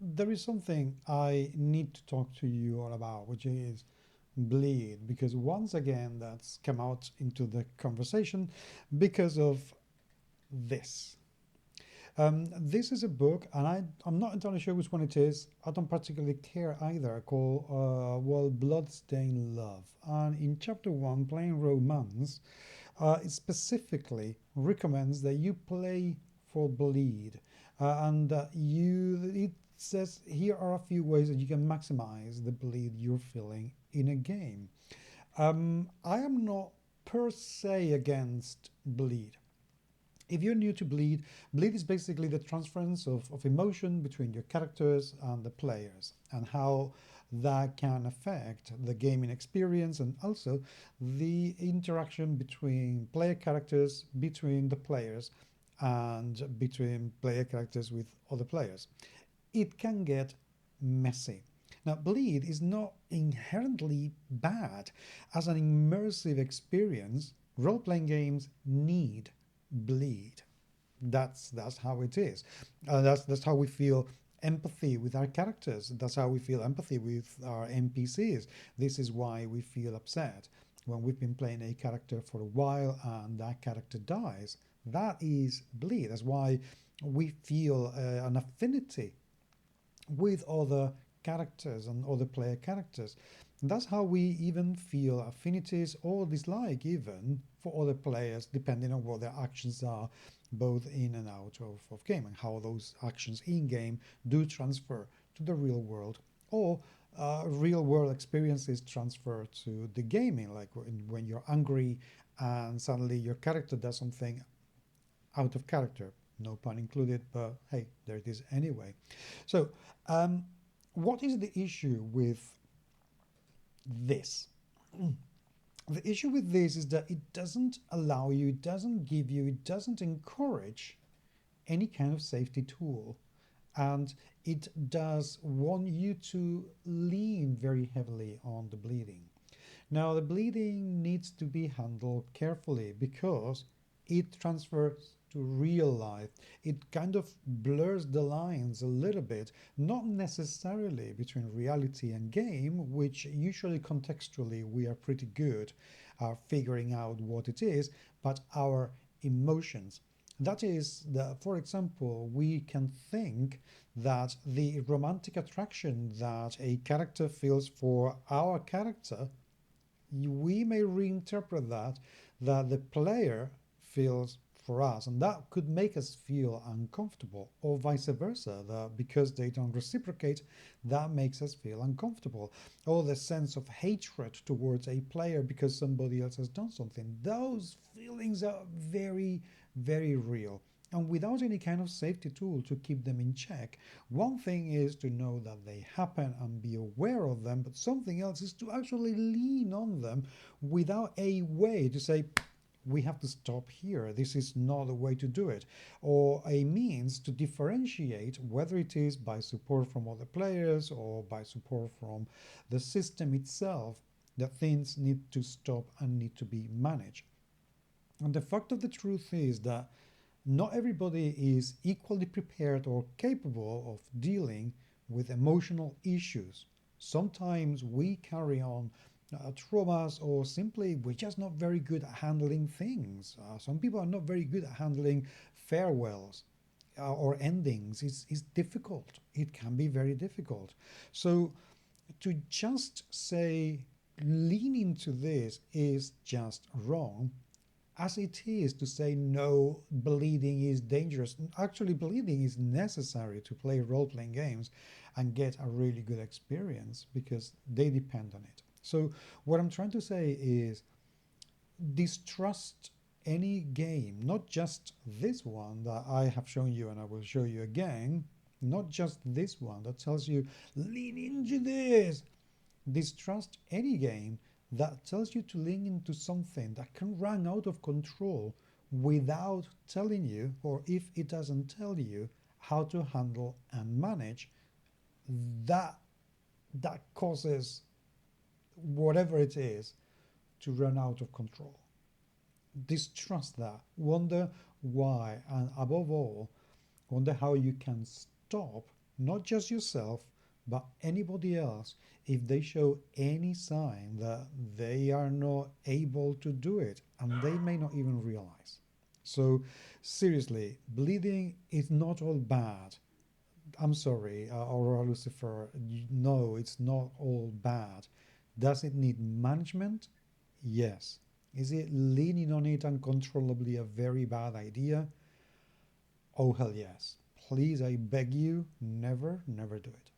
there is something I need to talk to you all about, which is bleed, because once again that's come out into the conversation because of this. This is a book, and I'm not entirely sure which one it is. I don't particularly care either. Called well, Bloodstained Love, and in chapter one, playing romance, it specifically recommends that you play for bleed, and you. It says here are a few ways that you can maximize the bleed you're feeling in a game. I am not per se against bleed. If you're new to bleed, bleed is basically the transference of emotion between your characters and the players, and how that can affect the gaming experience, and also the interaction between player characters, between the players, and between player characters with other players. It can get messy. Now, bleed is not inherently bad. As an immersive experience, role playing games need bleed. That's how it is. That's how we feel empathy with our characters. That's how we feel empathy with our NPCs. This is why we feel upset when we've been playing a character for a while and that character dies. That is bleed. That's why we feel an affinity with other characters and other player characters. And that's how we even feel affinities or dislike, even for other players, depending on what their actions are, both in and out of game, and how those actions in game do transfer to the real world, or real world experiences transfer to the gaming, like when you're angry and suddenly your character does something out of character. No pun included, but hey, there it is anyway. So, um, what is the issue with this? The issue with this is that it doesn't allow you, it doesn't give you, it doesn't encourage any kind of safety tool. And it does want you to lean very heavily on the bleeding. Now, the bleeding needs to be handled carefully because it transfers to real life. It kind of blurs the lines a little bit, not necessarily between reality and game, which usually contextually we are pretty good at figuring out what it is, but our emotions. That is, for example, we can think that the romantic attraction that a character feels for our character, we may reinterpret that the player feels for us, and that could make us feel uncomfortable, or vice versa, that because they don't reciprocate, that makes us feel uncomfortable, or the sense of hatred towards a player because somebody else has done something. Those feelings are very, very real, and without any kind of safety tool to keep them in check. One thing is to know that they happen and be aware of them, but something else is to actually lean on them without a way to say, we have to stop here. This is not a way to do it. Or a means to differentiate whether it is by support from other players or by support from the system itself, that things need to stop and need to be managed. And the fact of the truth is that not everybody is equally prepared or capable of dealing with emotional issues. Sometimes we carry on traumas, or simply we're just not very good at handling things. Some people are not very good at handling farewells or endings. It's difficult. It can be very difficult. So to just say lean into this is just wrong, as it is to say no, bleeding is dangerous. Actually, bleeding is necessary to play role playing games and get a really good experience because they depend on it. So, what I'm trying to say is distrust any game, not just this one that I have shown you and I will show you again, not just this one that tells you lean into this. Distrust any game that tells you to lean into something that can run out of control without telling you, or if it doesn't tell you, how to handle and manage that that causes whatever it is to run out of control. Distrust that. Wonder why, and above all, wonder how you can stop not just yourself, but anybody else, if they show any sign that they are not able to do it, and they may not even realize. So, seriously, bleeding is not all bad. I'm sorry, Aurora Lucifer. No, it's not all bad. Does it need management? Yes. Is it leaning on it uncontrollably a very bad idea? Oh, hell yes. Please, I beg you, never, never do it.